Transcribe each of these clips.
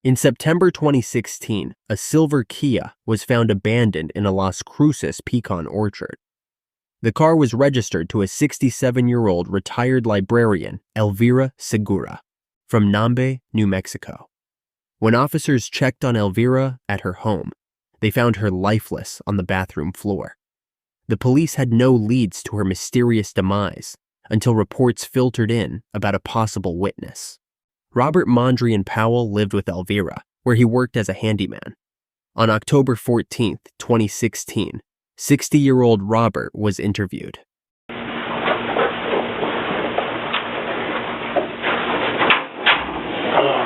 In September 2016, a silver Kia was found abandoned in a Las Cruces pecan orchard. The car was registered to a 67-year-old retired librarian, Elvira Segura, from Nambe, New Mexico. When officers checked on Elvira at her home, they found her lifeless on the bathroom floor. The police had no leads to her mysterious demise until reports filtered in about a possible witness. Robert Mondrian-Powell lived with Elvira, where he worked as a handyman. On October 14, 2016, 60-year-old Robert was interviewed. All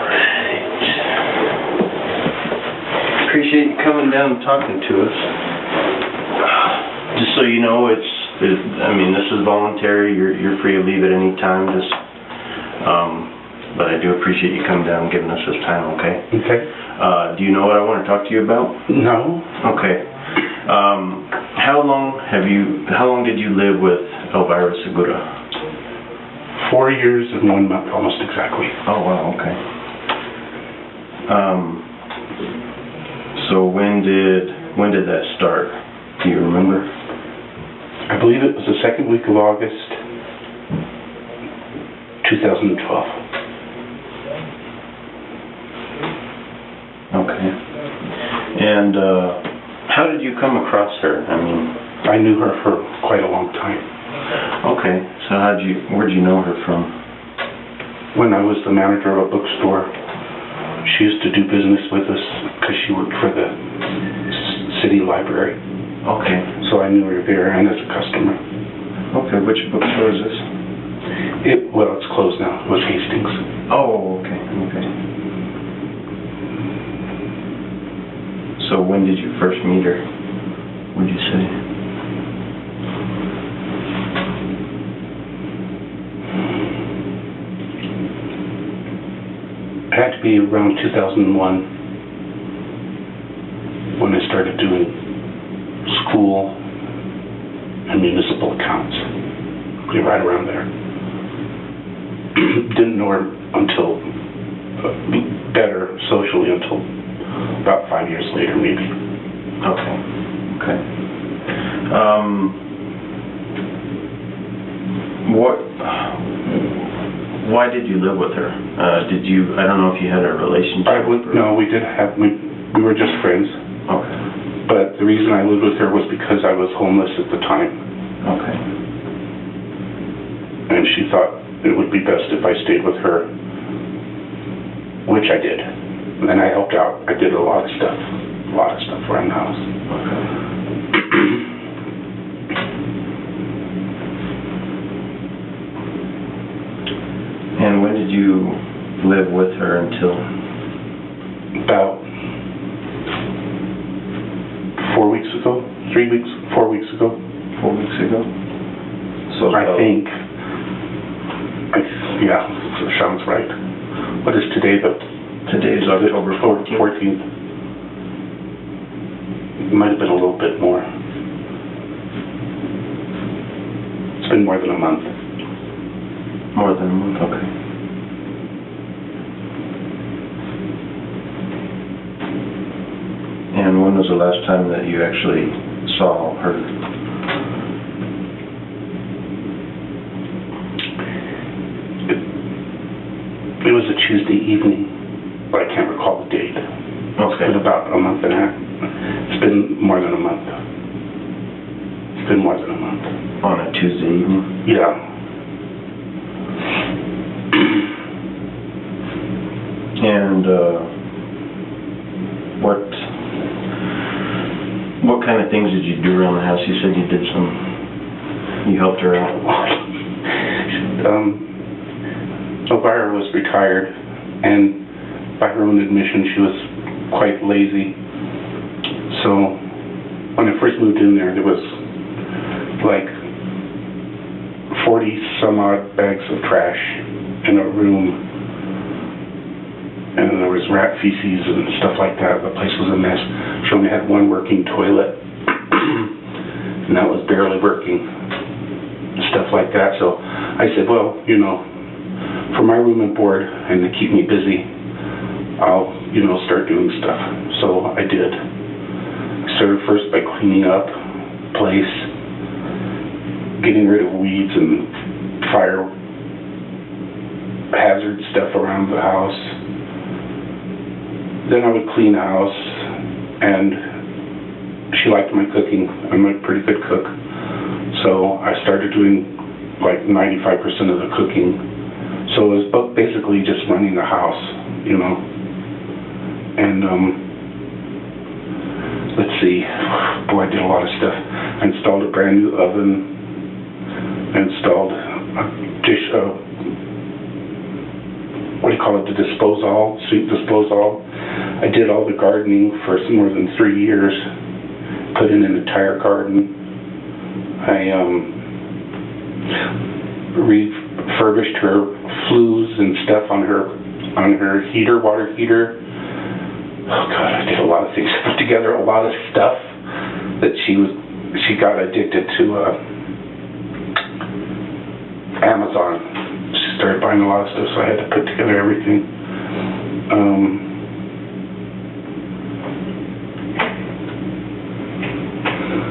right. Appreciate you coming down and talking to us. Just so you know, this is voluntary. You're free to leave at any time. But I do appreciate you coming down and giving us this time, okay? Okay. Do you know what I want to talk to you about? No. Okay. How long did you live with Elvira Segura? 4 years and 1 month, almost exactly. Oh, wow, okay. So when did that start? Do you remember? I believe it was the second week of August, 2012. Okay. And how did you come across her? I knew her for quite a long time. Okay. So where'd you know her from? When I was the manager of a bookstore, she used to do business with us because she worked for the city library. Okay. So I knew her there and as a customer. Okay. Which bookstore is this? It's closed now. It was Hastings. Oh, okay. Okay. So when did you first meet her, would you say? It had to be around 2001 when I started doing school and municipal accounts. Right around there. Didn't know her until better socially until about 5 years later, maybe. Okay. Okay. Why did you live with her? I don't know if you had a relationship. No, we did have. We were just friends. Okay. But the reason I lived with her was because I was homeless at the time. Okay. And she thought it would be best if I stayed with her, which I did. And I helped out. I did a lot of stuff around the house. Okay. And when did you live with her until? About 4 weeks ago. 3 weeks. 4 weeks ago. 4 weeks ago. So I think. Yeah, sounds right. What is today? Today's October 14th. It might have been a little bit more. It's been more than a month. More than a month, okay. And when was the last time that you actually saw her? It was a Tuesday evening, but I can't recall the date. Okay. It's been about a month and a half. It's been more than a month. It's been more than a month. On a Tuesday evening? Yeah. And what kind of things did you do around the house? You said you helped her out. Elvira was retired, and by her own admission, she was quite lazy. So when I first moved in there was like 40 some odd bags of trash in a room, and there was rat feces and stuff like that. The place was a mess. She only had one working toilet, and that was barely working, stuff like that. So I said, well, for my room and board and to keep me busy, I'll you know, start doing stuff. So I did. Started first by cleaning up place, getting rid of weeds and fire hazard stuff around the house. Then I would clean house, and she liked my cooking. I'm a pretty good cook. So I started doing like 95% of the cooking. So it was basically just running the house, you know. And let's see, boy, I did a lot of stuff. I installed a brand new oven. I installed a dish, what do you call it, the disposal, sweet disposal. I did all the gardening for more than 3 years. Put in an entire garden. I refurbished her flues and stuff on her heater, water heater. Oh God, I did a lot of things. I put together a lot of stuff that she got addicted to Amazon. She started buying a lot of stuff, so I had to put together everything.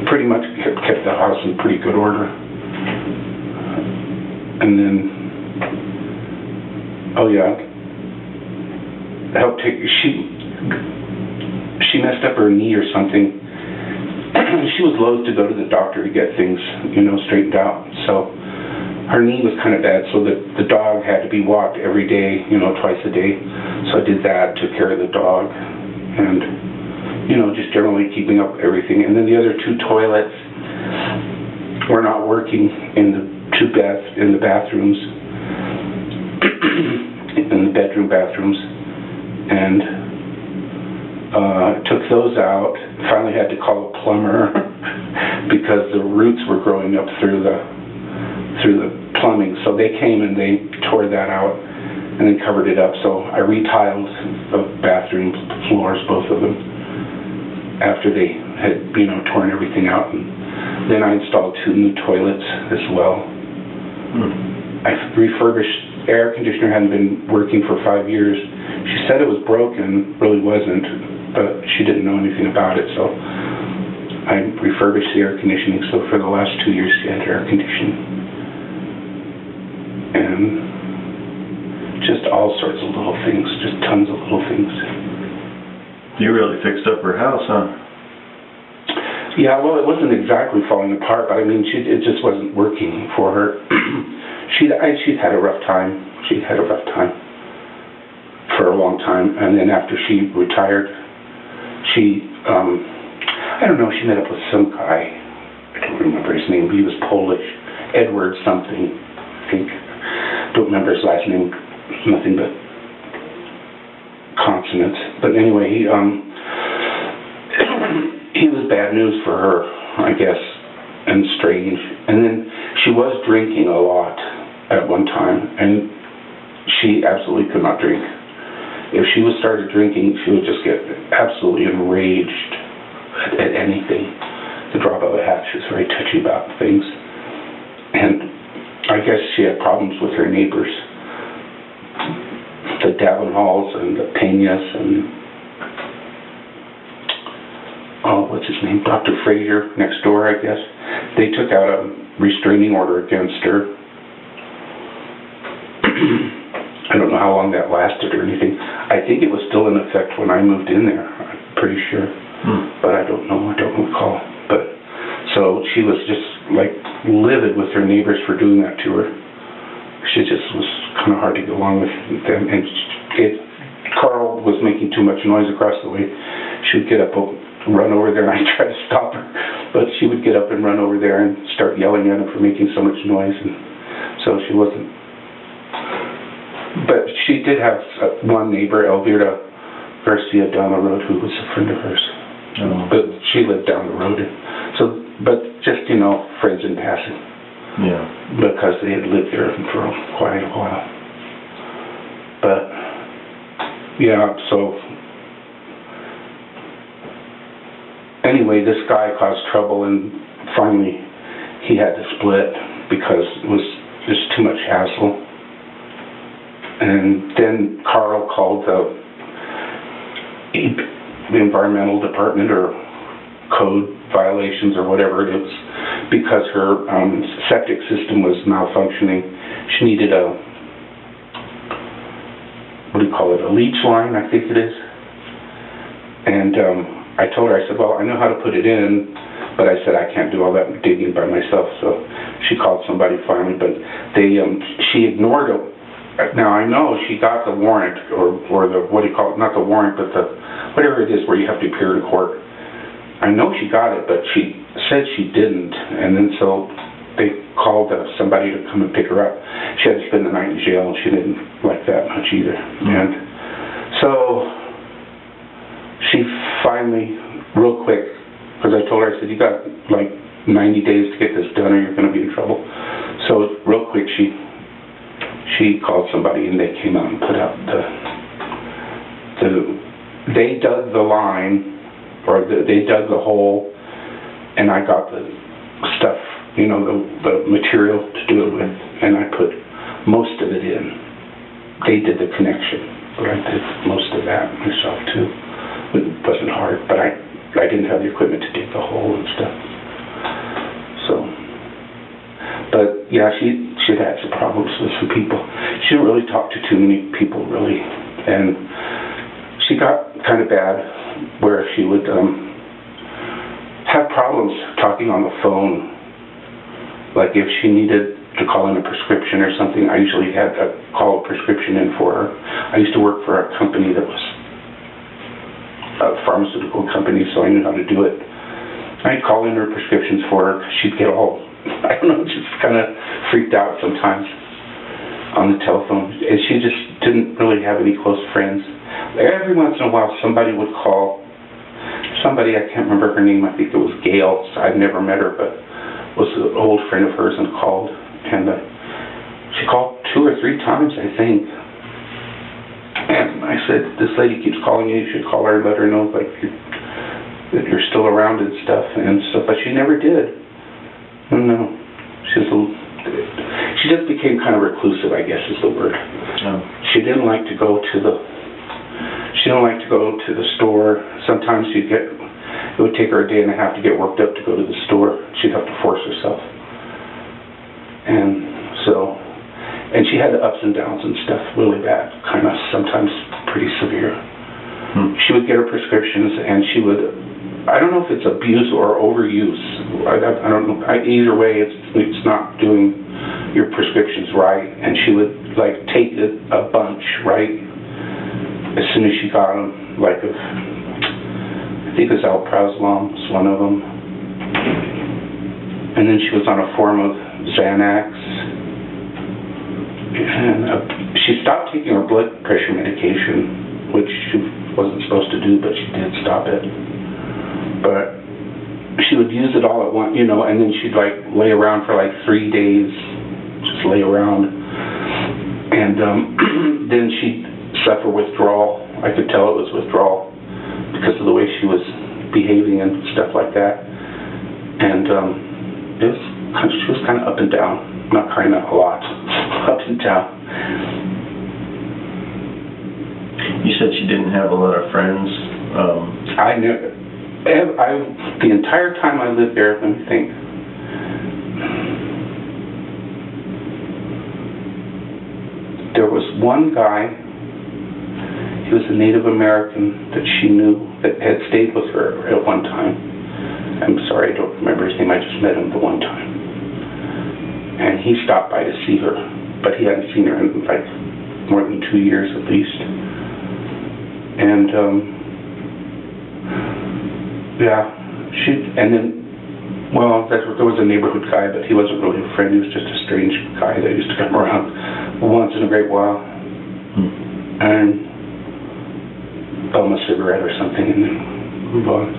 Pretty much kept the house in pretty good order. And then, oh yeah, helped take, she messed up her knee or something. She was loath to go to the doctor to get things, you know, straightened out. So her knee was kind of bad, so that the dog had to be walked every day, you know, twice a day. So I did that, took care of the dog, and, you know, just generally keeping up everything. And then the other 2 toilets were not working in the bathrooms, in the bedroom bathrooms, and took those out. Finally had to call a plumber because the roots were growing up through the plumbing. So they came and they tore that out and then covered it up. So I retiled the bathroom floors, both of them, after they had, you know, torn everything out. And then I installed 2 new toilets as well. I refurbished, air conditioner hadn't been working for 5 years. She said it was broken, really wasn't, but she didn't know anything about it, so I refurbished the air conditioning. So for the last 2 years she had air conditioning. And just all sorts of little things, just tons of little things. You really fixed up her house, huh? Yeah, well, it wasn't exactly falling apart, but I mean, it just wasn't working for her. She'd had a rough time. She'd had a rough time for a long time, and then after she retired, she, I don't know, she met up with some guy. I don't remember his name, but he was Polish, Edward something, I think. Don't remember his last name. Nothing but consonants. But anyway, he was bad news for her, I guess, and strange. And then she was drinking a lot at one time, and she absolutely could not drink. If she started drinking, she would just get absolutely enraged at anything. The drop of a hat, she was very touchy about things. And I guess she had problems with her neighbors. The Davenhalls and the Peñas and, oh, what's his name? Dr. Frazier next door, I guess. They took out a restraining order against her. I don't know how long that lasted or anything. I think it was still in effect when I moved in there, I'm pretty sure. But I don't know, I don't recall. But so she was just like livid with her neighbors for doing that to her. She just was kind of hard to get along with them. And Carl was making too much noise across the way. She would get up, run over there, and I tried to stop her. But she would get up and run over there and start yelling at him for making so much noise. And so she wasn't. But she did have one neighbor, Elvira Segura, down the road, who was a friend of hers. Oh. But she lived down the road. So, but just, you know, friends in passing. Yeah. Because they had lived there for quite a while. But, yeah, so anyway, this guy caused trouble, and finally he had to split because it was just too much hassle. And then Carl called the environmental department or code violations or whatever it is, because her septic system was malfunctioning. She needed a, what do you call it, a leach line, I think it is. And I told her, I said, well, I know how to put it in, but I said I can't do all that digging by myself. So she called somebody finally, but she ignored it. Now I know she got the warrant, or the, what do you call it, not the warrant, but the, whatever it is where you have to appear in court. I know she got it, but she said she didn't, and then so they called somebody to come and pick her up. She had to spend the night in jail, and she didn't like that much either. And so she finally, real quick, because I told her, I said, you got like 90 days to get this done or you're going to be in trouble. So real quick, she called somebody, and they came out and put out they dug the line, or they dug the hole, and I got the stuff, you know, the material to do it with, and I put most of it in. They did the connection, but I did most of that myself too. It wasn't hard, but I didn't have the equipment to dig the hole and stuff. So, but yeah, she had some problems with some people. She didn't really talk to too many people, really, and she got kind of bad where she would have problems talking on the phone. Like if she needed to call in a prescription or something, I usually had to call a prescription in for her. I used to work for a company that was a pharmaceutical company, so I knew how to do it. I'd call in her prescriptions for her. She'd get all, I don't know, just kind of freaked out sometimes on the telephone. And she just didn't really have any close friends. Every once in a while, somebody would call. Somebody, I can't remember her name, I think it was Gail. I've never met her, but was an old friend of hers and called. And she called 2 or 3 times, I think. And I said, this lady keeps calling you should call her and let her know like that you're still around and stuff. And so, but she never did. No, she just became kind of reclusive, I guess is the word. Oh. She didn't like to go to the store. Sometimes it would take her a day and a half to get worked up to go to the store. She'd have to force herself. And she had the ups and downs and stuff really bad, kind of sometimes pretty severe. She would get her prescriptions, and she would, I don't know if it's abuse or overuse. I don't know. Either way, it's not doing your prescriptions right. And she would like take a bunch, right, as soon as she got them. Like I think it was alprazolam was one of them. And then she was on a form of Xanax. And she stopped taking her blood pressure medication, which she wasn't supposed to do, but she did stop it. But she would use it all at once, you know, and then she'd like lay around for like 3 days, just lay around. And then she'd suffer withdrawal. I could tell it was withdrawal because of the way she was behaving and stuff like that. And she was kind of up and down. Not kind of a lot, up and down. You said she didn't have a lot of friends. I knew. The entire time I lived there, let me think. There was one guy. He was a Native American that she knew that had stayed with her at one time. I'm sorry, I don't remember his name. I just met him the one time. And he stopped by to see her, but he hadn't seen her in like more than 2 years at least. And there was a neighborhood guy, but he wasn't really a friend. He was just a strange guy that used to come around once in a great while and bum a cigarette or something and then move on.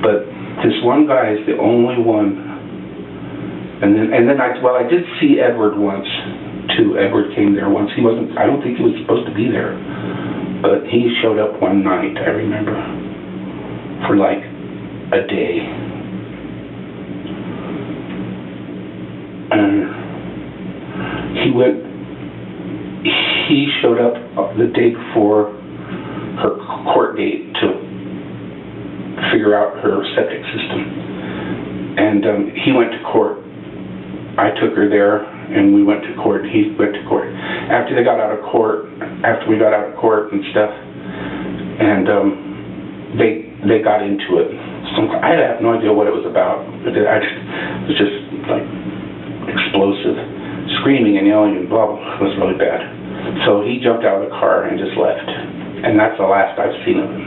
But this one guy is the only one. And then I did see Edward once too. Edward came there once. I don't think he was supposed to be there, but he showed up one night, I remember, for like a day. And he showed up the day before court date to figure out her septic system. And he went to court. I took her there, and we went to court. He went to court. After we got out of court and stuff, and they got into it. So I have no idea what it was about. It was just like explosive, screaming and yelling and blah, blah. It was really bad. So he jumped out of the car and just left. And that's the last I've seen of him.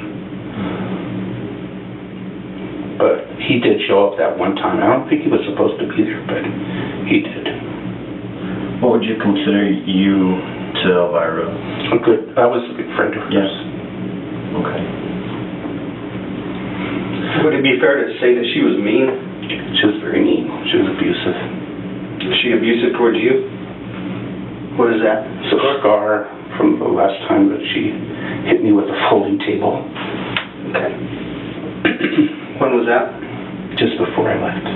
But he did show up that one time. I don't think he was supposed to be there, but he did. What would you consider you to Elvira? I was a good friend of hers. Yes. Okay. Would it be fair to say that she was mean? She was very mean. She was abusive. Was she abusive towards you? What is that? It's a scar from the last time that she hit me with a folding table. Okay. When was that? Just before I left.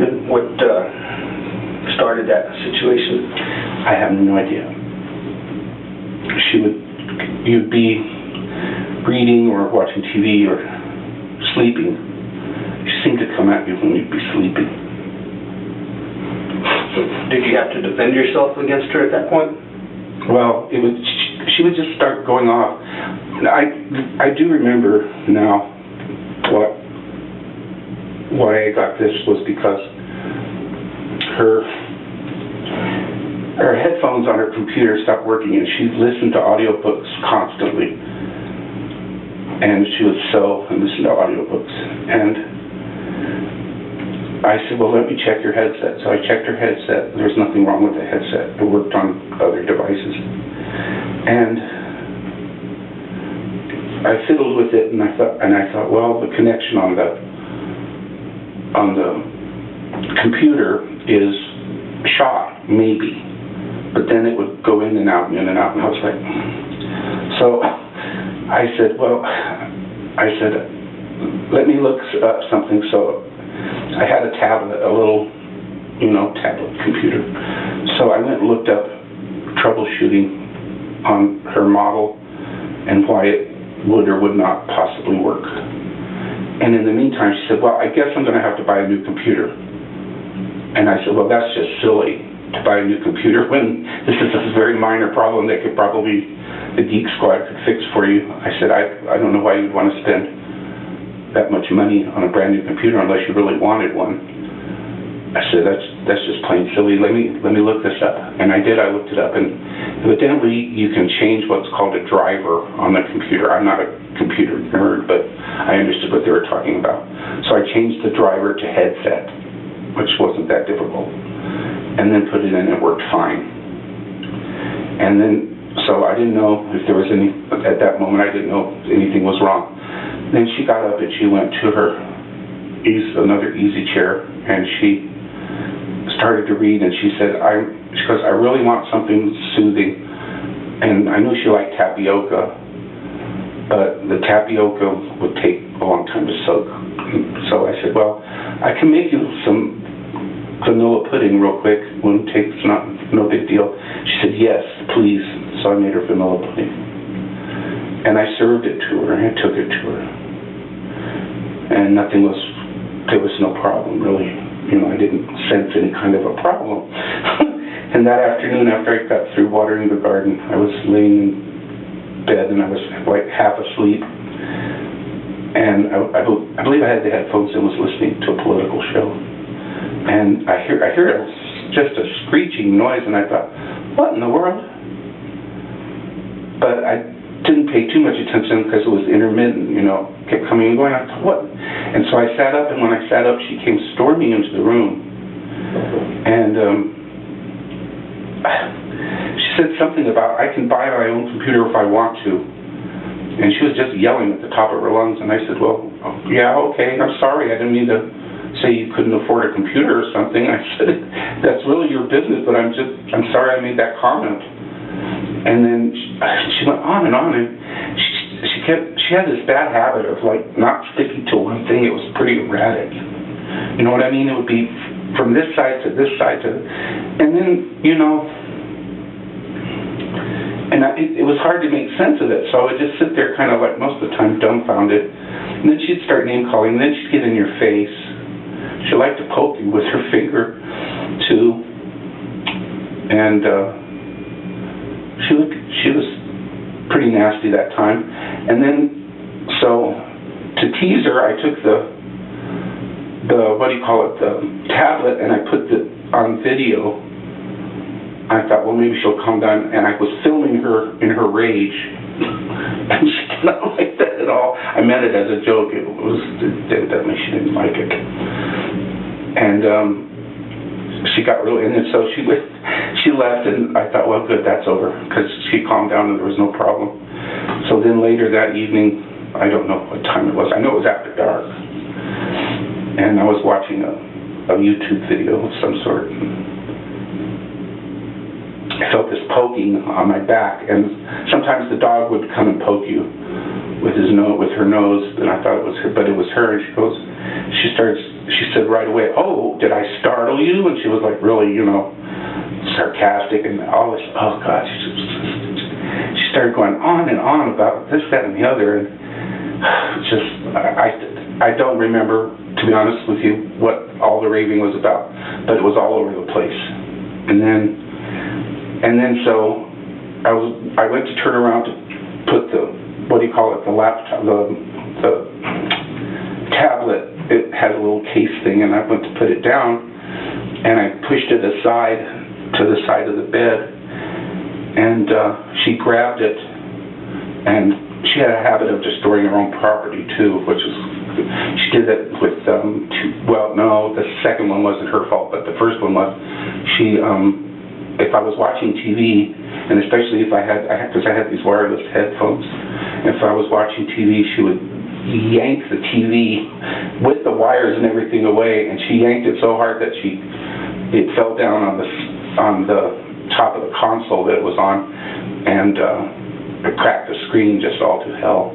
And what started that situation? I have no idea. You'd be reading or watching TV or sleeping. She seemed to come at you when you'd be sleeping. Did you have to defend yourself against her at that point? Well, she would just start going off. I do remember now why I got this was because her headphones on her computer stopped working, and she listened to audiobooks constantly. And she would sew and listen to audiobooks. And I said, well, let me check your headset. So I checked her headset. There was nothing wrong with the headset. It worked on other devices. And I fiddled with it, and I thought, well, the connection on the computer is shot, maybe. But then it would go in and out and in and out, and I was like, so I said, let me look up something. So I had a tablet, a little, tablet computer. So I went and looked up troubleshooting on her model and why it would or would not possibly work. And in the meantime, she said, well, I guess I'm going to have to buy a new computer. And I said, well, that's just silly to buy a new computer when this is a very minor problem that could probably the Geek Squad could fix for you. I said, I don't know why you'd want to spend that much money on a brand new computer unless you really wanted one. I said, that's just plain silly. Let me look this up. And I did. I looked it up, and evidently you can change what's called a driver on the computer. I'm not a computer nerd, but I understood what they were talking about. So I changed the driver to headset, which wasn't that difficult, and then put it in. It worked fine. And then, so I didn't know if there was any, at that moment I didn't know if anything was wrong. Then she got up and she went to her another easy chair, and she started to read, and she said, she goes, I really want something soothing. And I knew she liked tapioca, but the tapioca would take a long time to soak. So I said, well, I can make you some vanilla pudding real quick. It's no big deal. She said, yes, please. So I made her vanilla pudding. And I served it to her, and I took it to her. And there was no problem, really. I didn't sense any kind of a problem. And that afternoon, after I got through watering the garden, I was laying in bed, and I was like half asleep. And I believe I had the headphones and was listening to a political show. And I hear just a screeching noise, and I thought, what in the world? But I didn't pay too much attention because it was intermittent, kept coming and going. I thought, what? And so I sat up, and when I sat up, she came storming into the room. And she said something about, I can buy my own computer if I want to. And she was just yelling at the top of her lungs. And I said, well, yeah, okay, I'm sorry. I didn't mean to say you couldn't afford a computer or something. I said, that's really your business, but I'm sorry I made that comment. And then she went on, and she had this bad habit of not sticking to one thing. It was pretty erratic. You know what I mean? It would be from this side to this side and then And it was hard to make sense of it, so I would just sit there kind of like most of the time dumbfounded. And then she'd start name calling, and then she'd get in your face. She'd like to poke you with her finger, too. And she was pretty nasty that time. And then, so to tease her, I took the tablet, and I put it on video. I thought, well, maybe she'll calm down, and I was filming her in her rage, and she did not like that at all. I meant it as a joke. It was evidently she didn't like it, and she got really, and then so she left, and I thought, well, good, that's over, because she calmed down and there was no problem. So then later that evening, I don't know what time it was. I know it was after dark, and I was watching a YouTube video of some sort. I felt this poking on my back, and sometimes the dog would come and poke you with her nose, and I thought it was her, but it was her, and she said right away, oh, did I startle you? And she was like really, sarcastic and all this, oh God, she started going on and on about this, that, and the other, and just, I don't remember, to be honest with you, what all the raving was about, but it was all over the place. And then so I went to turn around to put the laptop, the tablet. It had a little case thing, and I went to put it down, and I pushed it aside to the side of the bed, and she grabbed it, and she had a habit of destroying her own property too, which is, she did that with, the second one wasn't her fault, but the first one was, she, if I was watching TV, and especially if because I had these wireless headphones, if I was watching TV, she would yank the TV with the wires and everything away, and she yanked it so hard that it fell down on the top of the console that it was on, and it cracked the screen just all to hell.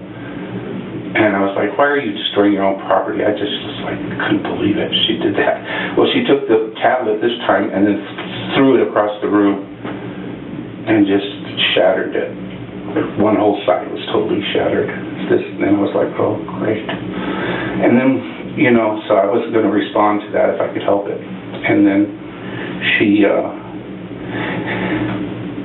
And I was like, why are you destroying your own property? I just was like, couldn't believe it. She did that. Well, she took the tablet this time and then threw it across the room and just shattered it. One whole side was totally shattered. And I was like, oh, great. And then, so I wasn't going to respond to that if I could help it. And then she,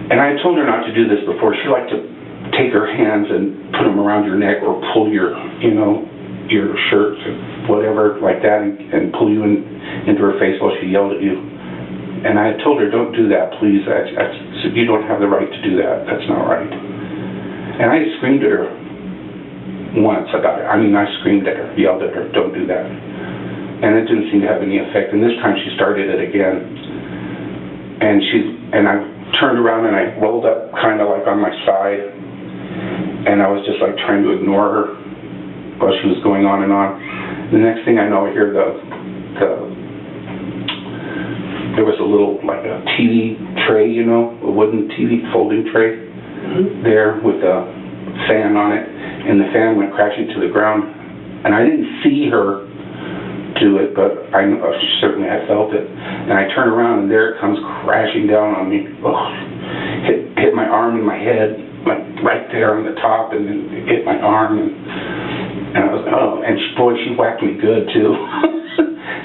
and I told her not to do this before. She liked to take her hands and put them around your neck or pull your shirt, whatever, like that, and pull you into her face while she yelled at you. And I told her, don't do that, please. I said, you don't have the right to do that. That's not right. And I screamed at her once about it. I screamed at her, yelled at her, don't do that. And it didn't seem to have any effect. And this time she started it again. And I turned around and I rolled up kind of like on my side. And I was just like trying to ignore her while she was going on and on. The next thing I know, I hear there was a little, like a TV tray, a wooden TV folding tray there with a fan on it, and the fan went crashing to the ground. And I didn't see her do it, but certainly I felt it. And I turn around, and there it comes crashing down on me. Oh, hit my arm and my head, like right there on the top, and then hit my arm, and I was, and she whacked me good too.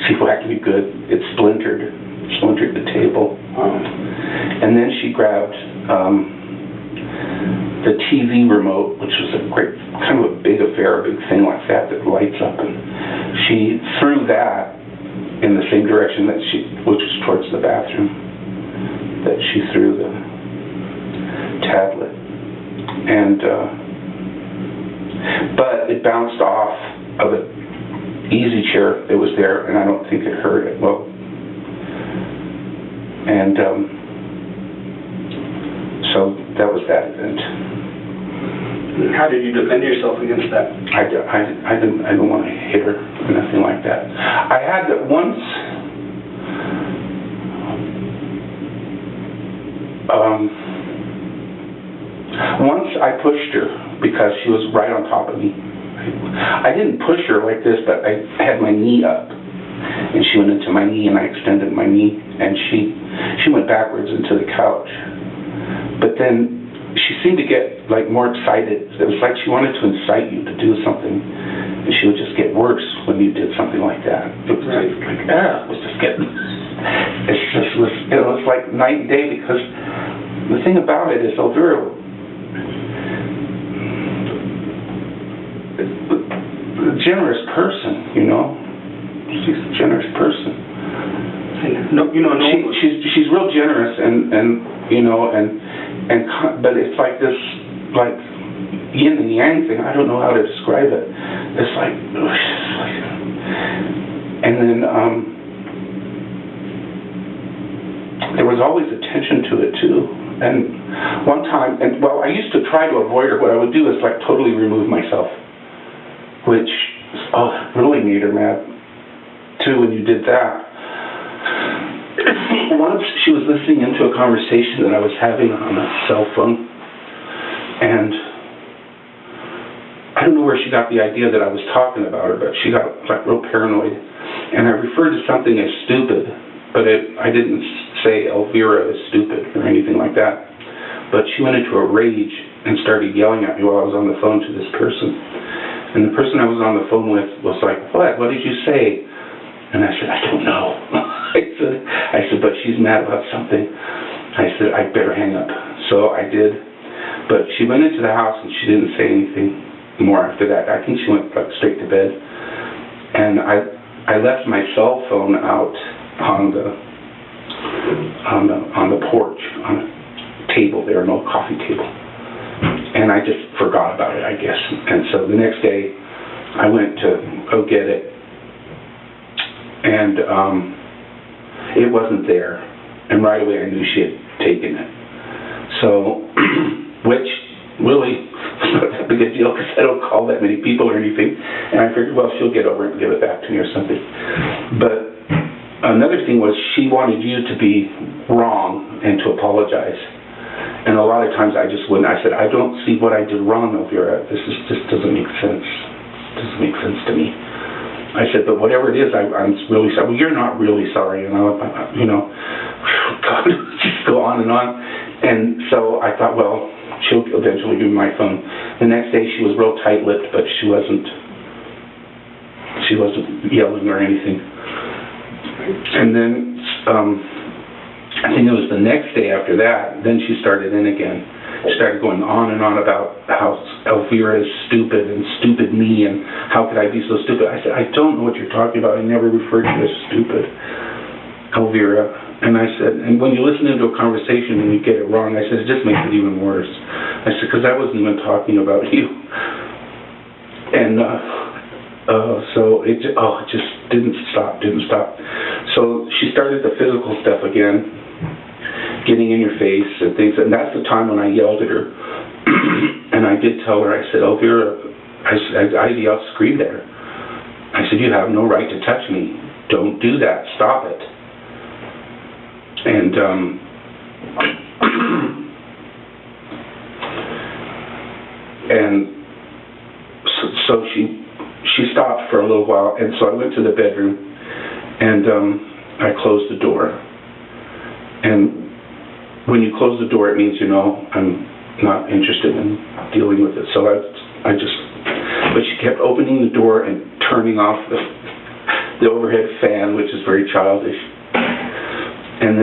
She whacked me good. It splintered the table. And then she grabbed the TV remote, which was a great, kind of a big affair, a big thing like that lights up, and she threw that in the same direction which was towards the bathroom, that she threw the tablet. And but it bounced off of an easy chair that was there, and I don't think it hurt it. Well, and so that was that event. How did you defend yourself against that? I didn't want to hit her or nothing like that. I had that once. Once I pushed her because she was right on top of me. I didn't push her like this, but I had my knee up, and she went into my knee, and I extended my knee, and she went backwards into the couch. But then she seemed to get like more excited. It was like she wanted to incite you to do something, and she would just get worse when you did something like that. It was like it was just getting. It was like night and day, because the thing about it is Elvira, a generous person, you know. She's a generous person. She's real generous, and you know, but it's like this, like yin and yang thing. I don't know how to describe it. It's like and then there was always attention to it too. And one time, I used to try to avoid her. What I would do is like totally remove myself, which really made her mad too when you did that. Once she was listening into a conversation that I was having on a cell phone, and I don't know where she got the idea that I was talking about her, but she got like real paranoid, and I referred to something as stupid, but I didn't say Elvira is stupid or anything like that. But she went into a rage and started yelling at me while I was on the phone to this person, and the person I was on the phone with was like, "What did you say?" And I said, "I don't know." I said, "But she's mad about something." I said, "I better hang up." So I did. But she went into the house and she didn't say anything more after that. I think she went like straight to bed. And I left my cell phone out on the porch, on a table there, an old coffee table. And I just forgot about it, I guess. And so the next day I went to go get it. And it wasn't there, and right away I knew she had taken it. So, which really was not that big a deal, because I don't call that many people or anything, and I figured, well, she'll get over it and give it back to me or something. But another thing was, she wanted you to be wrong and to apologize. And a lot of times I just wouldn't. I said, "I don't see what I did wrong, Elvira. This doesn't make sense. It doesn't make sense to me." I said, "But whatever it is, I'm really sorry." "Well, you're not really sorry, you know." God, just go on. And so I thought, well, she'll eventually give me my phone. The next day she was real tight-lipped, but she wasn't yelling or anything. And then I think it was the next day after that, then she started in again. She started going on and on about how Elvira is stupid and stupid me, and how could I be so stupid. I said, "I don't know what you're talking about. I never referred to you as stupid, Elvira." And I said, "And when you listen into a conversation and you get it wrong," I said, "it just makes it even worse." I said, "Because I wasn't even talking about you." And so it just didn't stop. So she started the physical stuff again, getting in your face and things, and that's the time when I yelled at her. And I did tell her, I said, "Elvira," I yelled, screamed at her. I said, "You have no right to touch me. Don't do that. Stop it." And so she stopped for a little while, and so I went to the bedroom, and I closed the door. And when you close the door, it means, I'm not interested in dealing with it. So but she kept opening the door and turning off the overhead fan, which is very childish. And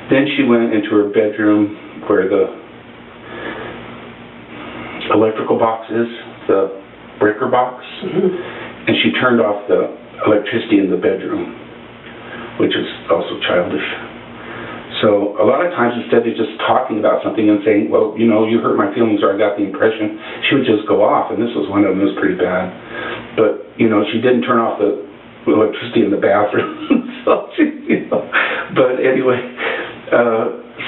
then she went into her bedroom where the electrical box is, the breaker box, and she turned off the electricity in the bedroom, which is also childish. So a lot of times, instead of just talking about something and saying, "Well, you hurt my feelings," or "I got the impression," she would just go off, and this was one of them. It was pretty bad. But, she didn't turn off the electricity in the bathroom. So but anyway,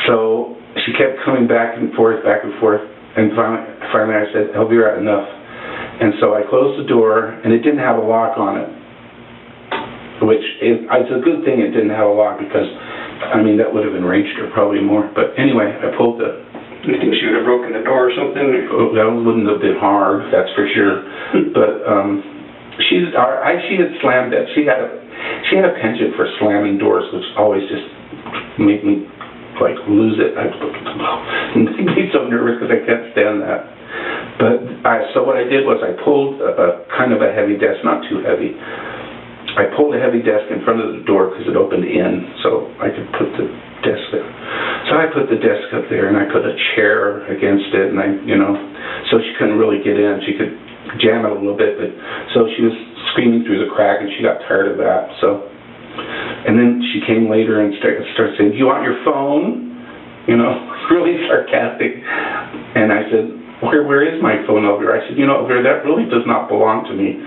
so she kept coming back and forth, and finally I said, "Elvira, enough." And so I closed the door, and it didn't have a lock on it, which it's a good thing it didn't have a lock, because that would have enraged her probably more. But anyway, I pulled the... You think she would have broken the door or something? That wouldn't have been hard, that's for sure. But she had slammed it. She had a penchant for slamming doors, which always just made me like lose it. I'd be so nervous because I can't stand that. But so what I did was I pulled a kind of a heavy desk, not too heavy. I pulled a heavy desk in front of the door because it opened in, so I could put the desk there. So I put the desk up there, and I put a chair against it, and so she couldn't really get in. She could jam it a little bit, but so she was screaming through the crack, and she got tired of that. So, and then she came later and started saying, "Do you want your phone?" Really sarcastic. And I said, Where is my phone, Elvira? I said, Elvira, that really does not belong to me.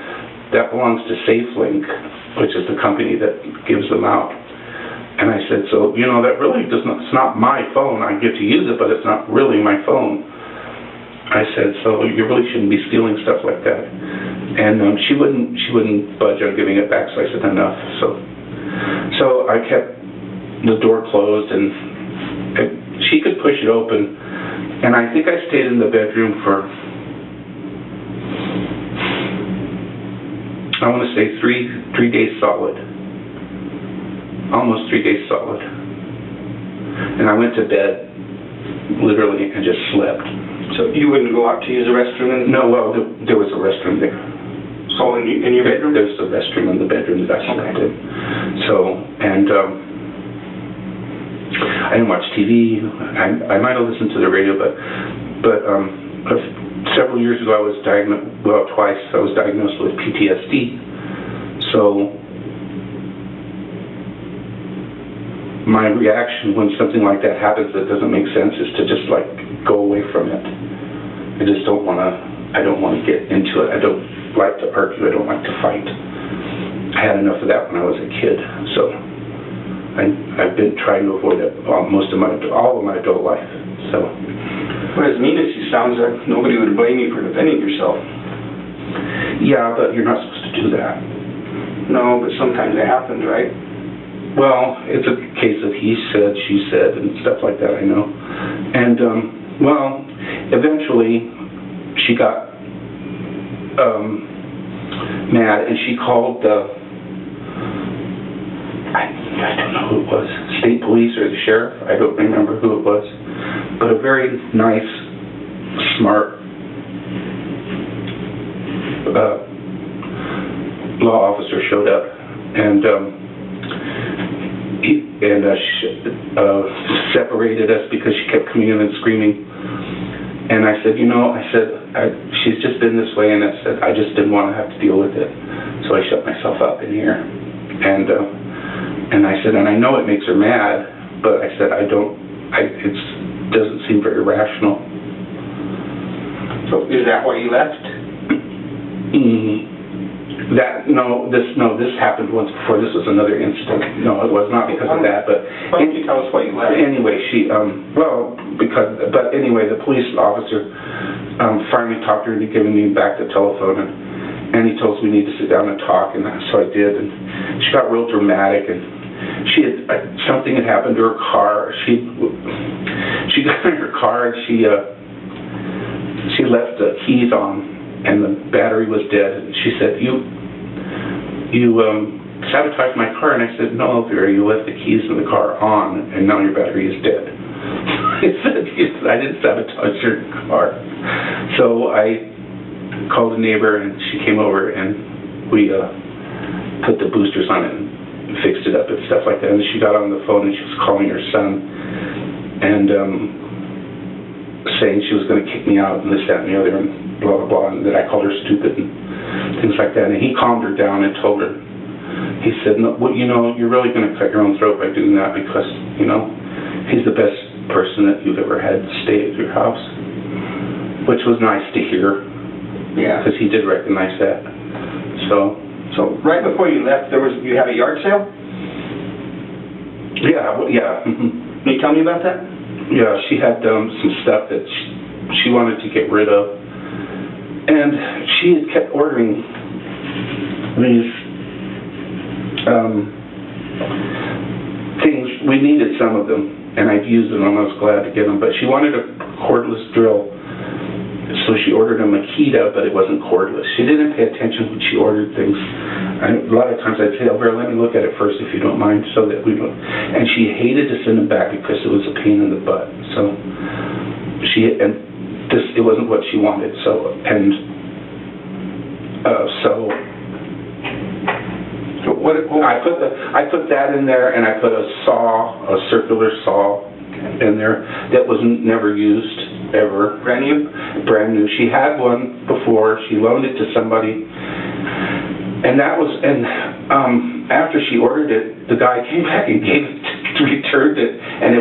That belongs to SafeLink, which is the company that gives them out. And I said, so, that really does not, it's not my phone. I get to use it, but it's not really my phone. I said, so you really shouldn't be stealing stuff like that. And she wouldn't budge on giving it back, so I said, enough. So I kept the door closed, and she could push it open. And I think I stayed in the bedroom for, I want to say three days solid. Almost 3 days solid. And I went to bed, literally, and just slept. So you wouldn't go out to use the restroom? No, well, there was a restroom there. So in your bedroom? There's a restroom in the bedroom that I slept in. So, and I didn't watch TV. I might have listened to the radio, but several years ago I was diagnosed, well, twice I was diagnosed with PTSD. So my reaction when something like that happens that doesn't make sense is to just like go away from it. I just don't want to get into it. I don't like to argue. I don't like to fight. I had enough of that when I was a kid. So I've been trying to avoid it all of my adult life. So. Well, as mean as you sound, nobody would blame you for defending yourself. Yeah, but you're not supposed to do that. No, but sometimes it happens, right? Well, it's a case of he said, she said, and stuff like that, I know. And, well, eventually she got mad, and she called I don't know who it was, state police or the sheriff, I don't remember who it was, but a very nice, smart law officer showed up, and separated us because she kept coming in and screaming. And I said, she's just been this way, and I said, I just didn't want to have to deal with it. So I shut myself up in here. And I said, and I know it makes her mad, but I said, it doesn't seem very rational. So is that why you left? This happened once before. This was another incident. No, it was not because of that. But why don't you tell us why you left? Anyway, anyway, the police officer finally talked her into giving me back the telephone, and he told us we need to sit down and talk, and so I did. And she got real dramatic, and something had happened to her car. She got in her car, and she left the keys on, and the battery was dead. And she said, you sabotaged my car. And I said, no, Elvira, you left the keys in the car on, and now your battery is dead. He said, I didn't sabotage your car. So I called a neighbor, and she came over, and we put the boosters on it and fixed it up and stuff like that. And she got on the phone, and she was calling her son, and saying she was going to kick me out, and this, that, and the other, and blah, blah, blah, and that I called her stupid and things like that. And he calmed her down and told her, he said, no, well, you're really going to cut your own throat by doing that, because, he's the best person that you've ever had stay at your house, which was nice to hear. Yeah. Because he did recognize that. So right before you left, you had a yard sale? Yeah. Can you tell me about that? Yeah, she had some stuff that she wanted to get rid of, and she had kept ordering these things. We needed some of them, and I'd used them, and I was glad to get them, but she wanted a cordless drill, so she ordered a Makita, but it wasn't cordless. She didn't pay attention when she ordered things. a lot of times I'd say, Elvira, let me look at it first if you don't mind, so that we don't. And she hated to send them back because it was a pain in the butt. So it wasn't what she wanted. So I put that in there, and I put a circular saw in there that was never used ever. Brand new? Brand new. She had one before. She loaned it to somebody, and after she ordered it, the guy came back and returned it, and it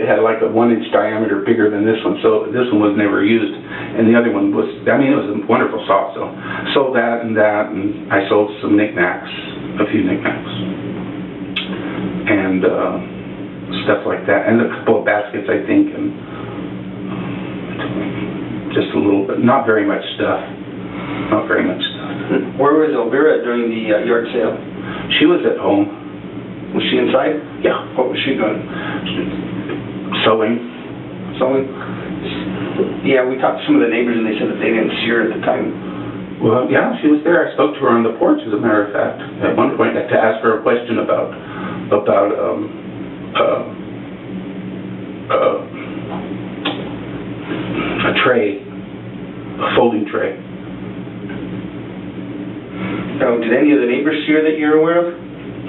had like a 1-inch diameter bigger than this one. So this one was never used, and the other one was. I mean, it was a wonderful saw. So sold that, and I sold some knickknacks, a few knickknacks, and stuff like that, and a couple of baskets, I think, and just a little bit, not very much stuff. Not very much stuff. Where was Elvira during the yard sale? She was at home. Was she inside? Yeah. What was she doing? Sewing. Sewing? Yeah, we talked to some of the neighbors, and they said that they didn't see her at the time. Well, yeah, she was there. I spoke to her on the porch, as a matter of fact. At one point, I had to ask her a question about a tray, a folding tray. Did any of the neighbors see her that you're aware of?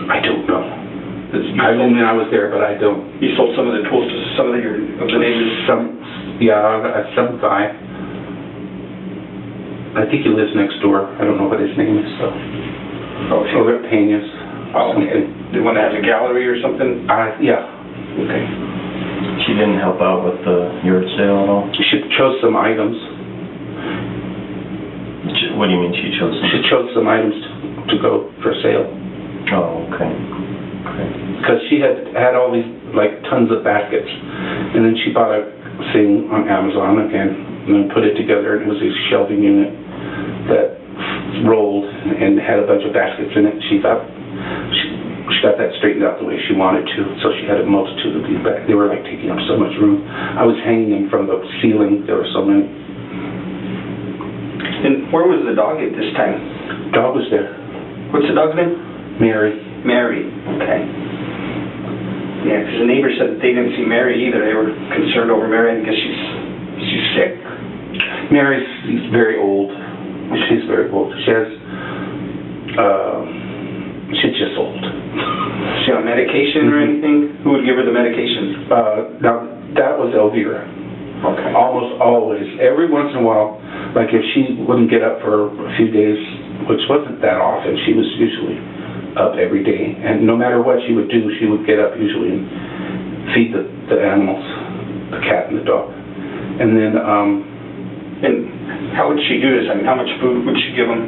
I don't know. I mean, I was there, but I don't. You sold some of the tools to some of the neighbors? Some guy. I think he lives next door. I don't know what his name is, though. Okay. Over at Pena's. Oh, okay. The one that has a gallery or something? Yeah. Okay. She didn't help out with the yard sale at all? She chose some items. What do you mean she chose some? She chose some items to go for sale. Oh, okay. Because she had all these, like, tons of baskets. And then she bought a thing on Amazon again, and then put it together, and it was a shelving unit that rolled and had a bunch of baskets in it. She thought she got that straightened out the way she wanted to, so she had a multitude of these bags. They were like taking up so much room. I was hanging them from the ceiling. There were so many. And where was the dog at this time? Dog was there. What's the dog's name? Mary. Mary. Okay. Yeah, because the neighbors said that they didn't see Mary either. They were concerned over Mary because she's sick. Mary's very old. She's very old. She's just old. Is she on medication or anything? Who would give her the medication? Now, that was Elvira. Okay. Almost always. Every once in a while, like if she wouldn't get up for a few days, which wasn't that often, she was usually up every day. And no matter what she would do, she would get up usually and feed the animals, the cat and the dog. And then, and how would she do this? I mean, how much food would she give them?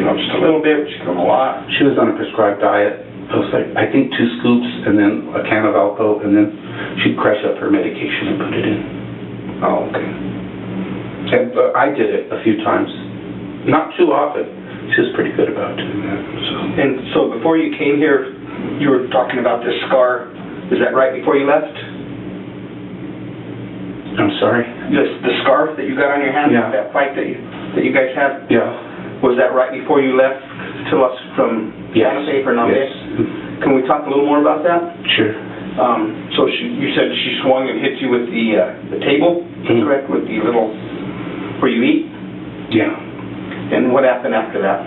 Just a little bit? Would she give them a lot? She was on a prescribed diet. It was like, I think 2 scoops and then a can of Alpo, and then she'd crush up her medication and put it in. Oh, okay. And I did it a few times. Not too often. She was pretty good about doing that. So before you came here, you were talking about this scar. Is that right before you left? I'm sorry? The scarf that you got on your hand? Yeah. That fight that you guys had? Yeah. Was that right before you left to us from Santa Fe for Nave? Yes. Can we talk a little more about that? Sure. So you said she swung and hit you with the table, correct? With the little, where you eat? Yeah. And what happened after that?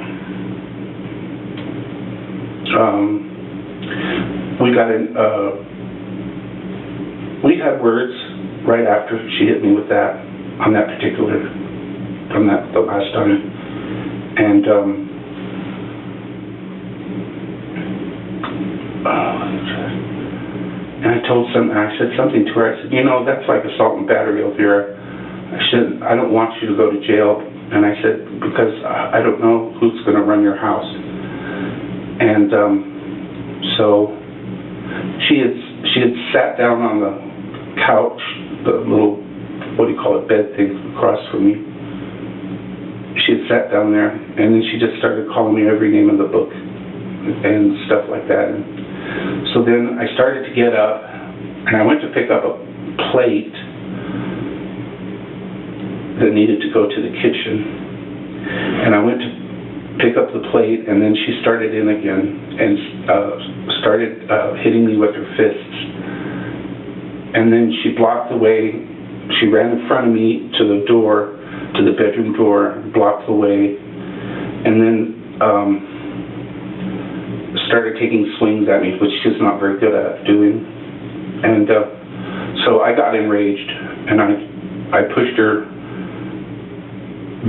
We had words right after she hit me with that, on that particular, the last time. And, I said something to her. I said, that's like assault and battery, Elvira. I said, I don't want you to go to jail. And I said, because I don't know who's going to run your house. And so she had sat down on the couch, the little, what do you call it, bed thing across from me. She had sat down there, and then she just started calling me every name in the book and stuff like that. And so then I started to get up, and I went to pick up a plate that needed to go to the kitchen. And I went to pick up the plate, and then she started in again and started hitting me with her fists. And then she blocked the way. She ran in front of me to the door, to the bedroom door, blocked the way, and then started taking swings at me, which she's not very good at doing. And so I got enraged, and I pushed her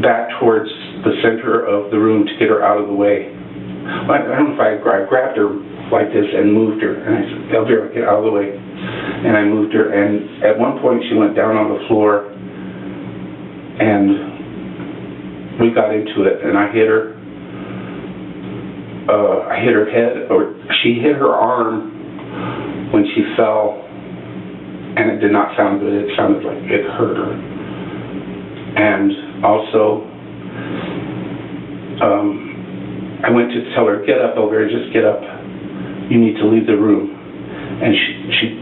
back towards the center of the room to get her out of the way. I don't know if I grabbed her like this and moved her, and I said, Elvira, get out of the way. And I moved her, and at one point she went down on the floor, and we got into it, and I hit her. I hit her head, or she hit her arm when she fell, and it did not sound good. It sounded like it hurt her. And also, I went to tell her, get up, Elvira, just get up. You need to leave the room. And she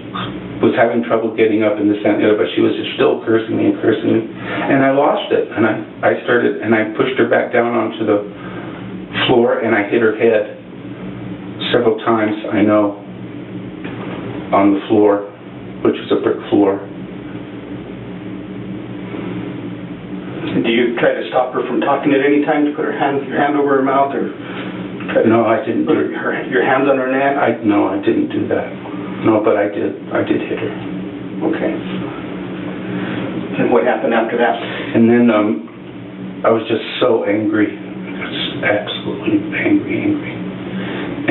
was having trouble getting up in this and the other, but she was just still cursing me. And I lost it. And I pushed her back down onto the floor, and I hit her head several times, I know, on the floor, which was a brick floor. Do you try to stop her from talking at any time, to put your hand over her mouth, or no, I didn't put your hands on her neck? No, I didn't do that. No, but I did hit her. Okay. And what happened after that? And then I was just so angry, just absolutely angry.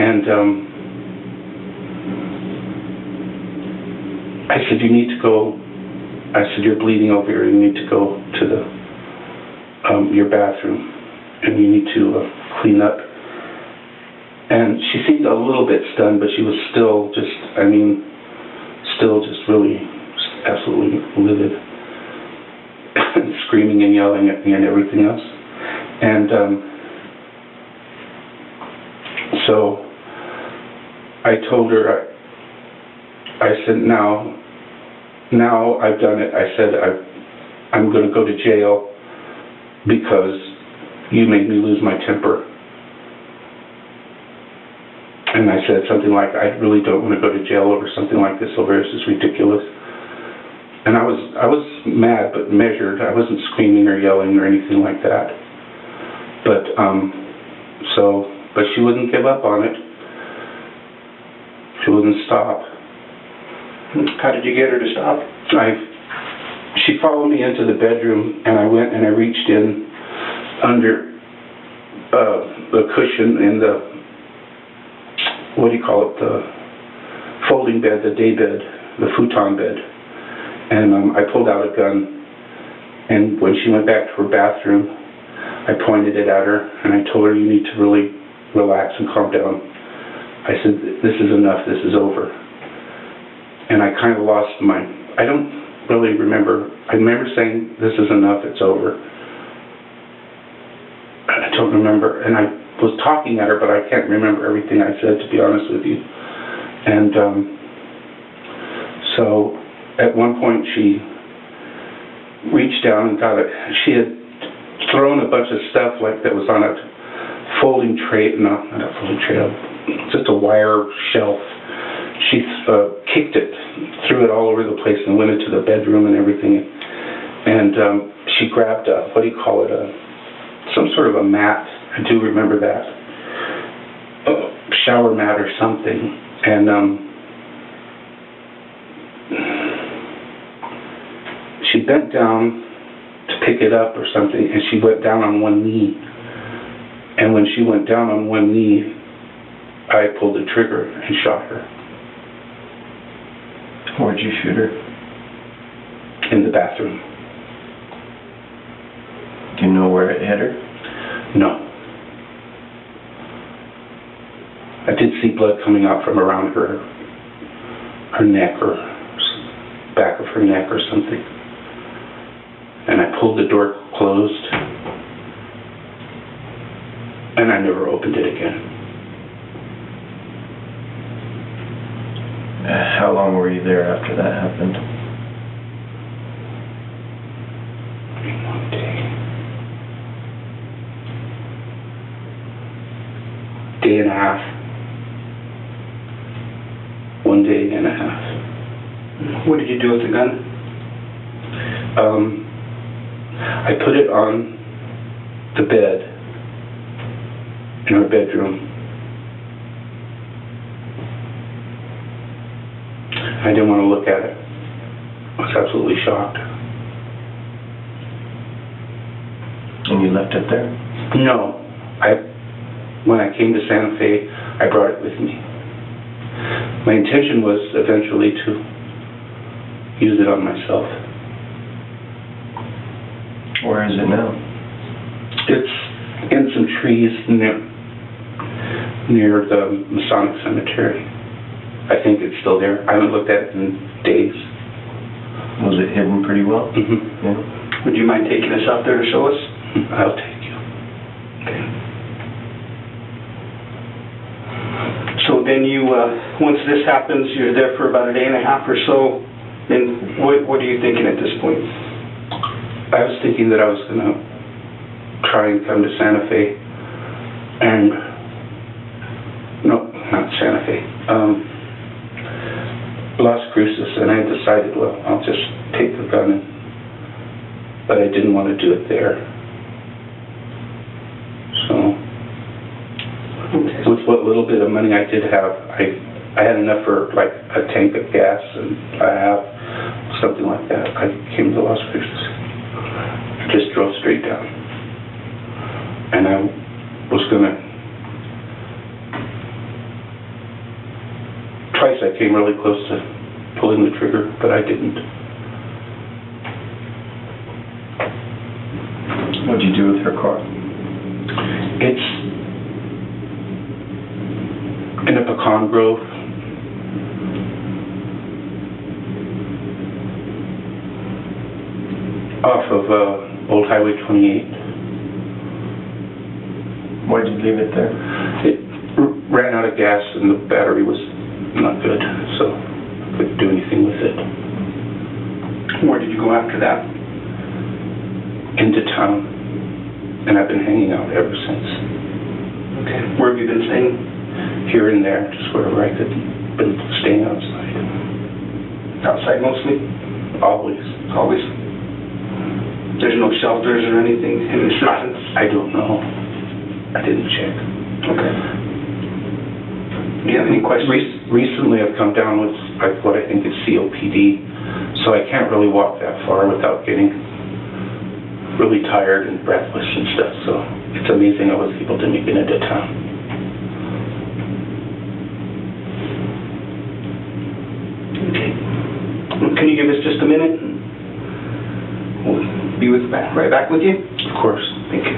And I said, you need to go. I said, you're bleeding over here. You need to go to your bathroom, and you need to clean up. And she seemed a little bit stunned, but she was still just really absolutely livid, screaming and yelling at me and everything else. And so I told her, I said, now I've done it. I said, I'm going to go to jail because you made me lose my temper. And I said something like, I really don't want to go to jail over something like this. Elvira, this is ridiculous. And I was mad, but measured. I wasn't screaming or yelling or anything like that. But but she wouldn't give up on it. She wouldn't stop. How did you get her to stop? She followed me into the bedroom, and I went and I reached in under the cushion in the, what do you call it, the folding bed, the day bed, the futon bed. And I pulled out a gun, and when she went back to her bathroom, I pointed it at her, and I told her, you need to really relax and calm down. I said, this is enough, this is over. And I kind of lost I don't really remember. I remember saying, this is enough, it's over. I don't remember, and I was talking at her, but I can't remember everything I said, to be honest with you. And so at one point she reached down and got it. She had thrown a bunch of stuff that was on a folding tray, not a folding tray, just a wire shelf. She kicked it, threw it all over the place, and went into the bedroom and everything. And she grabbed some sort of a mat. I do remember that. A shower mat or something. And she bent down to pick it up or something, and she went down on one knee. And when she went down on one knee, I pulled the trigger and shot her. Where'd you shoot her? In the bathroom. Do you know where it hit her? No. I did see blood coming out from around her neck or back of her neck or something. And I pulled the door closed, and I never opened it again. How long were you there after that happened? One day. day and a half. 1 day and a half. What did you do with the gun? I put it on the bed in our bedroom. I didn't want to look at it. I was absolutely shocked. And you left it there? No. When I came to Santa Fe, I brought it with me. My intention was eventually to use it on myself. Where is it now? It's in some trees near the Masonic Cemetery. I think it's still there. I haven't looked at it in days. Was it hidden pretty well? Mm-hmm. Yeah. Would you mind taking us out there to show us? I'll take you. Okay. So then you, once this happens, you're there for about a day and a half or so. And what are you thinking at this point? I was thinking that I was going to try and come to Santa Fe and, no, not Santa Fe, Las Cruces, and I decided, well, I'll just take the gun, but I didn't want to do it there. So, with what little bit of money I did have, I had enough for like a tank of gas and a half, something like that. I came to Las Cruces. Just drove straight down. And I was gonna, twice I came really close to pulling the trigger, but I didn't. What'd you do with her car? It's in a pecan grove. Off of Old Highway 28. Why'd you leave it there? It ran out of gas and the battery was not good, so I couldn't do anything with it. Where did you go after that? Into town, and I've been hanging out ever since. Okay. Where have you been staying? Here and there, just wherever I could. Been staying outside. Outside mostly? Always. Always. There's no shelters or anything in the assistance? I don't know. I didn't check. Okay. Do you have any questions? Recently I've come down with what I think is COPD, so I can't really walk that far without getting really tired and breathless and stuff, so it's amazing I was able to make it into town. Okay. Can you give us just a minute? We'll be right back with you. Of course. Thank you.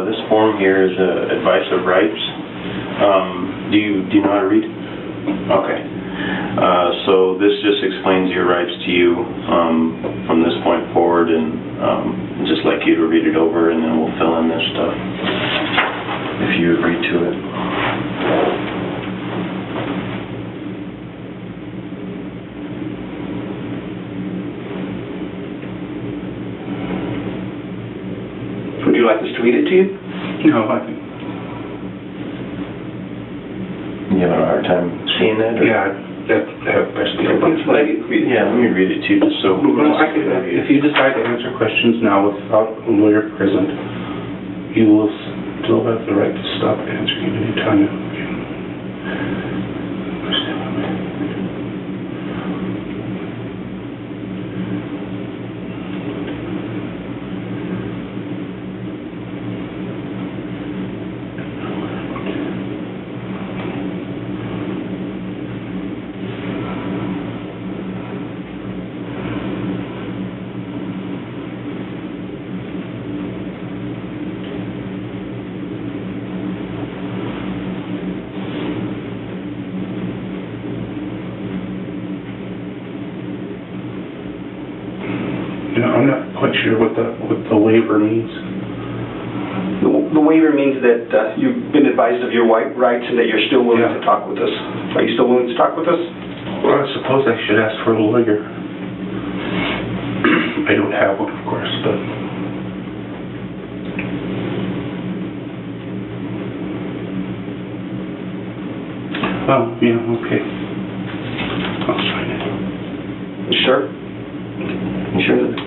This form here is advice of rights. Do you know how to read? Okay. So this just explains your rights to you from this point forward, and I'd just like you to read it over, and then we'll fill in this stuff if you agree to it. Would you like us to read it to you? No, I think. You having a hard time seeing that? Or? Yeah, that best be open. Yeah, let me read it to you just so. No, if you decide to answer questions now without a lawyer present, you will still have the right to stop answering at any time. sure what the waiver means. The waiver means that you've been advised of your rights and that you're still willing to talk with us. Are you still willing to talk with us? Well, I suppose I should ask for a lawyer. I don't have one, of course, but... Oh, yeah, okay. I'll sign it. You sure? You sure that...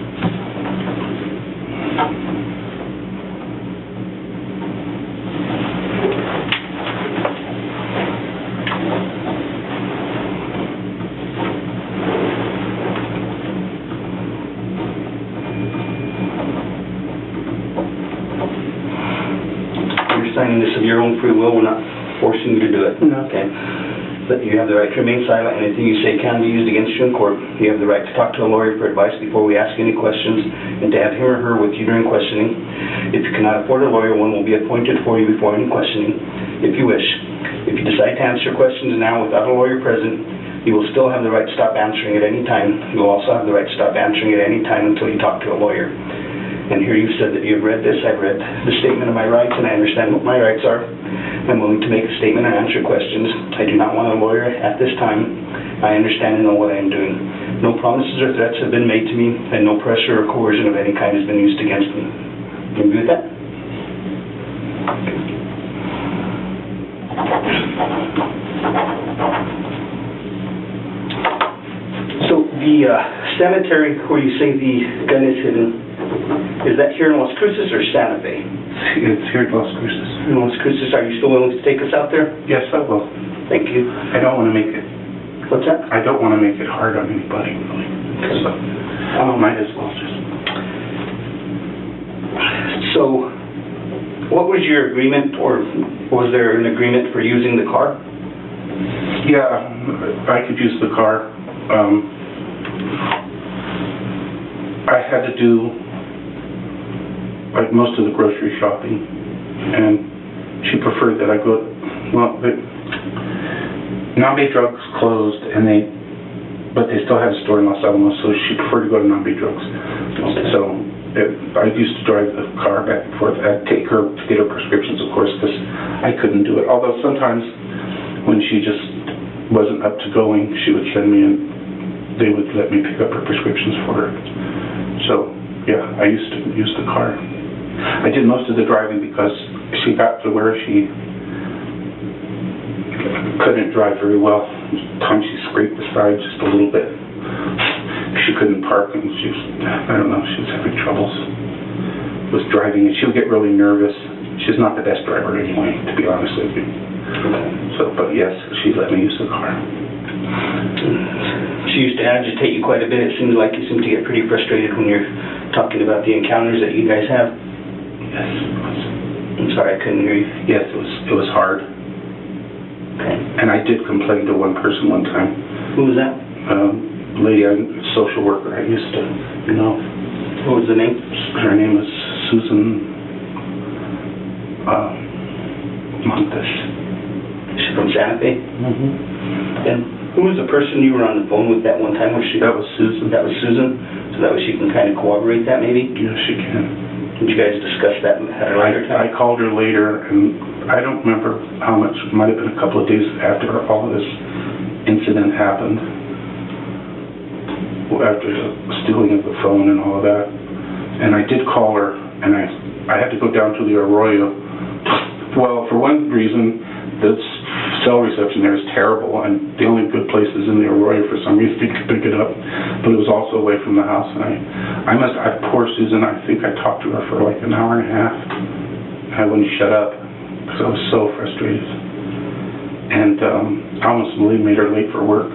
You're signing this of your own free will. We're not forcing you to do it. No. Okay. But you have the right to remain silent. Anything you say can be used against you in court. You have the right to talk to a lawyer for advice before we ask any questions and to have him or her with you during questioning. If you cannot afford a lawyer, one will be appointed for you before any questioning, if you wish. If you decide to answer questions now without a lawyer present, you will still have the right to stop answering at any time. You will also have the right to stop answering at any time until you talk to a lawyer. And here you've said that you've read this. I've read the statement of my rights, and I understand what my rights are. I'm willing to make a statement and answer questions. I do not want a lawyer at this time. I understand and know what I am doing. No promises or threats have been made to me, and no pressure or coercion of any kind has been used against me. You agree with that? So the cemetery where you say the gun is hidden, is that here in Las Cruces or Santa Fe? It's here at Las Cruces. In Las Cruces, are you still willing to take us out there? Yes, I will. Thank you. I don't want to make it... What's that? I don't want to make it hard on anybody, really. So, might as well just... So, what was your agreement, or was there an agreement for using the car? Yeah, I could use the car. I had to do like most of the grocery shopping, and she preferred that I go. Well, Nambe Drugs closed, but they still had a store in Los Alamos, so she preferred to go to Nambe Drugs. So I used to drive the car back and forth. I'd take her to get her prescriptions, of course, because I couldn't do it. Although sometimes when she just wasn't up to going, she would send me and they would let me pick up her prescriptions for her. So, yeah, I used to use the car. I did most of the driving because she got to where she couldn't drive very well. Sometimes she scraped the side just a little bit. She couldn't park, and she was, I don't know, she was having troubles with driving, and she would get really nervous. She's not the best driver anyway, to be honest with you. So, but yes, she let me use the car. She used to agitate you quite a bit. It seems like you seem to get pretty frustrated when you're talking about the encounters that you guys have. Yes, it was. I'm sorry, I couldn't hear you. Yes, it was hard. Okay. And I did complain to one person one time. Who was that? Lady, a social worker I used to know. What was the name? Her name was Susan Montes. She's from Santa Fe? Mm-hmm. And who was the person you were on the phone with that one time? That was Susan. That was Susan? So that way she can kind of corroborate that, maybe? Yes, she can. Did you guys discuss that at a later time? I called her later, and I don't remember how much. It might have been a couple of days after all of this incident happened, after the stealing of the phone and all of that. And I did call her, and I had to go down to the Arroyo. Well, for one reason, the cell reception there is terrible, and the only good place is in the Arroyo for some reason to pick it up. But it was also away from the house, and poor Susan, I think I talked to her for like an hour and a half. I wouldn't shut up because I was so frustrated. And I almost really made her late for work.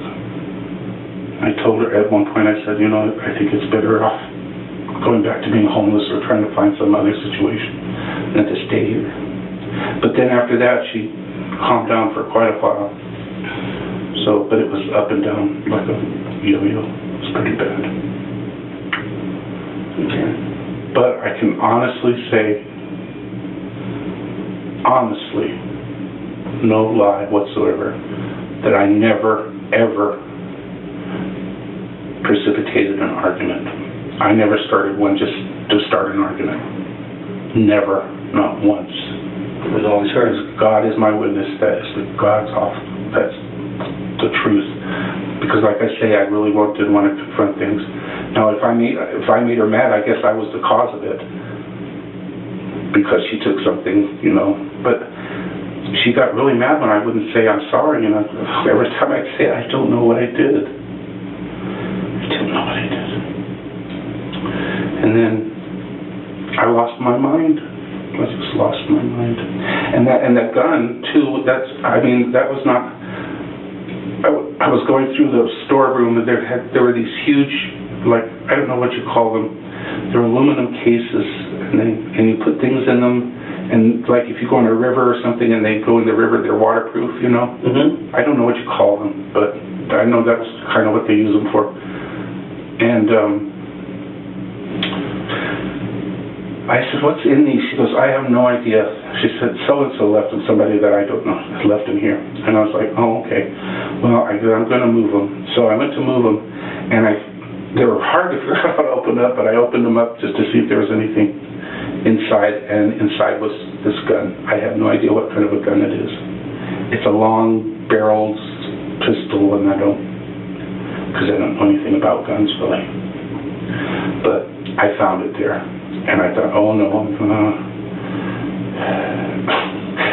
I told her at one point, I said, you know, I think it's better off going back to being homeless or trying to find some other situation than to stay here. But then after that, she calmed down for quite a while. So, but it was up and down like a yo-yo. It was pretty bad. Okay. But I can honestly say, no lie whatsoever, that I never, ever precipitated an argument I never started one just to start an argument. Never, not once. It was always her. God is my witness. That's the truth. Because like I say, I really didn't want to confront things. Now, if I made her mad, I guess I was the cause of it. Because she took something, you know. But she got really mad when I wouldn't say I'm sorry. You know, every time I'd say, I don't know what I did. I don't know what I did. And then I lost my mind. I just lost my mind. And that gun too. That was not. I was going through the storeroom, and there were these huge, like, I don't know what you call them. They're aluminum cases, and you put things in them. And like if you go in a river or something, and they go in the river, they're waterproof. You know. Mm-hmm. I don't know what you call them, but I know that's kind of what they use them for. And I said, what's in these? She goes, I have no idea. She said, so-and-so left them, somebody that I don't know left them here. And I was like, oh, okay. Well, I'm going to move them. So I went to move them, and they were hard to figure out how to open up, but I opened them up just to see if there was anything inside, and inside was this gun. I have no idea what kind of a gun it is. It's a long-barreled pistol, and because I don't know anything about guns, really. But I found it there. And I thought, oh no,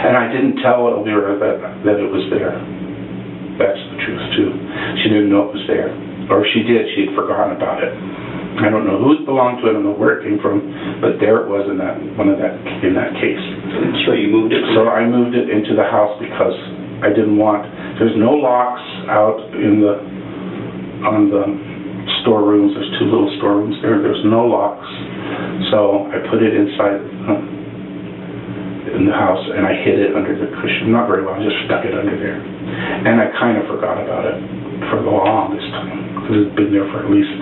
and I didn't tell Elvira that it was there. That's the truth too. She didn't know it was there. Or if she did, she'd forgotten about it. I don't know who it belonged to, I don't know where it came from, but there it was in that case. So you moved it? So I moved it into the house because I didn't want, there's no locks out on the storerooms. There's two little storerooms there. There's no locks. So I put it inside in the house, and I hid it under the cushion. Not very well, I just stuck it under there. And I kind of forgot about it for the longest time, because it's been there for at least,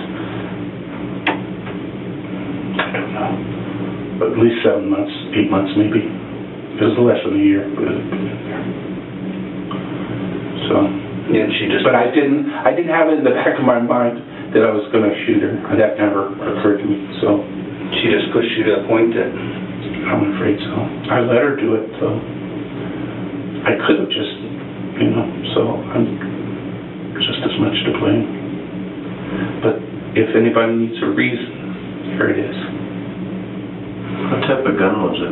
I don't know, at least 7 months, 8 months maybe. It was less than a year, but it had been in there. So, yeah, but I didn't have it in the back of my mind that I was going to shoot her. That never occurred to me, so. She just pushed you to a point that... I'm afraid so. I let her do it, so. I could have just, you know, so I'm just as much to blame. But if anybody needs a reason, here it is. What type of gun was it?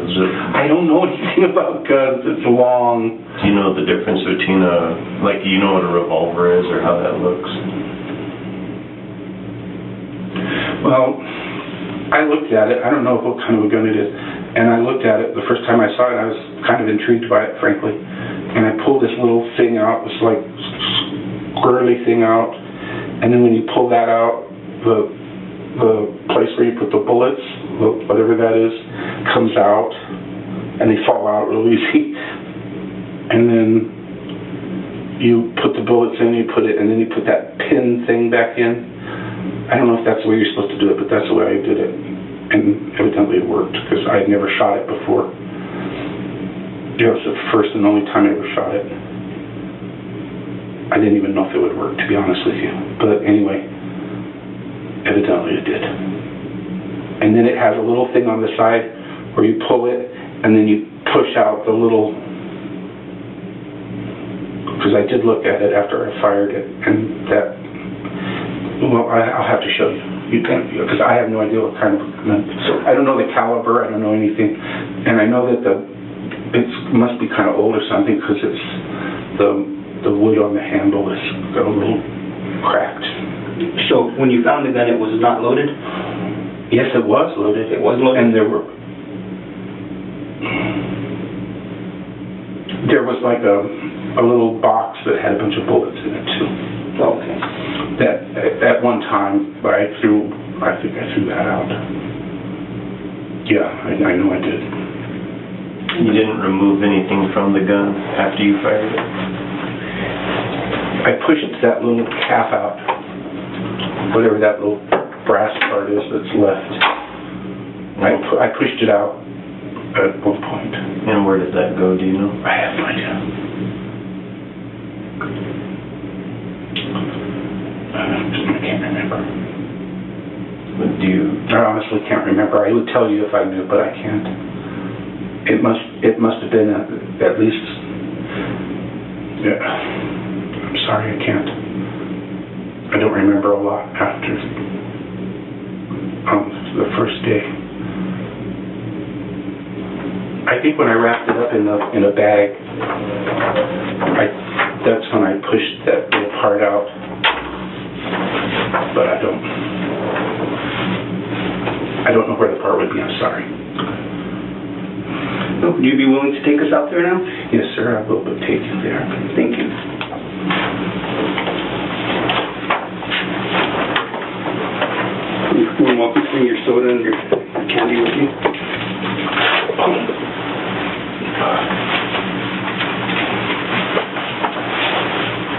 I don't know anything about guns. It's long. Do you know the difference between do you know what a revolver is or how that looks? Well, I looked at it. I don't know what kind of a gun it is. And I looked at it the first time I saw it. I was kind of intrigued by it, frankly. And I pulled this little thing out, this like squirrely thing out. And then when you pull that out, the place where you put the bullets, whatever that is, comes out. And they fall out real easy. And then you put the bullets in, and then you put that pin thing back in. I don't know if that's the way you're supposed to do it, but that's the way I did it. And evidently it worked, because I had never shot it before. It was the first and only time I ever shot it. I didn't even know if it would work, to be honest with you. But anyway, evidently it did. And then it has a little thing on the side where you pull it, and then you push out the little... Because I did look at it after I fired it, and that... Well, I'll have to show you. Because I have no idea what kind of gun. I don't know the caliber. I don't know anything, and I know that it must be kind of old or something, because it's the wood on the handle is a little cracked. So when you found the gun, it was not loaded? Yes, it was loaded. It was loaded, and there was like a little box that had a bunch of bullets in it too. Okay. That at one time, but I think I threw that out. Yeah, I know I did. You didn't remove anything from the gun after you fired it? I pushed that little cap out, whatever that little brass part is that's left. I pushed it out at one point. And where did that go, do you know? I have no idea. I can't remember. But do you... I honestly can't remember. I would tell you if I knew, but I can't. It must have been at least... Yeah. I'm sorry, I can't. I don't remember a lot after the first day. I think when I wrapped it up in a bag, that's when I pushed that little part out. But I don't know where the part would be. I'm sorry. Would you be willing to take us out there now? Yes, sir. I will take you there. Thank you. You want to walk me through your soda and your candy with you?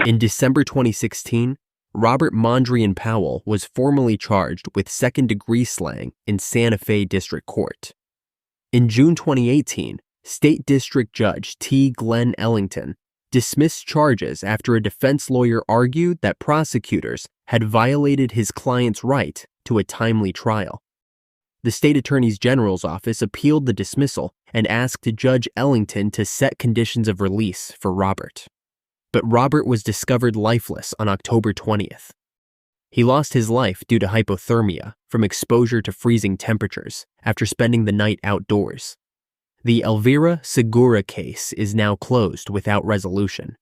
In December 2016, Robert Mondrian-Powell was formally charged with second-degree slaying in Santa Fe District Court. In June 2018, State District Judge T. Glenn Ellington dismissed charges after a defense lawyer argued that prosecutors had violated his client's right to a timely trial. The State Attorney General's office appealed the dismissal and asked Judge Ellington to set conditions of release for Robert. But Robert was discovered lifeless on October 20th. He lost his life due to hypothermia from exposure to freezing temperatures after spending the night outdoors. The Elvira Segura case is now closed without resolution.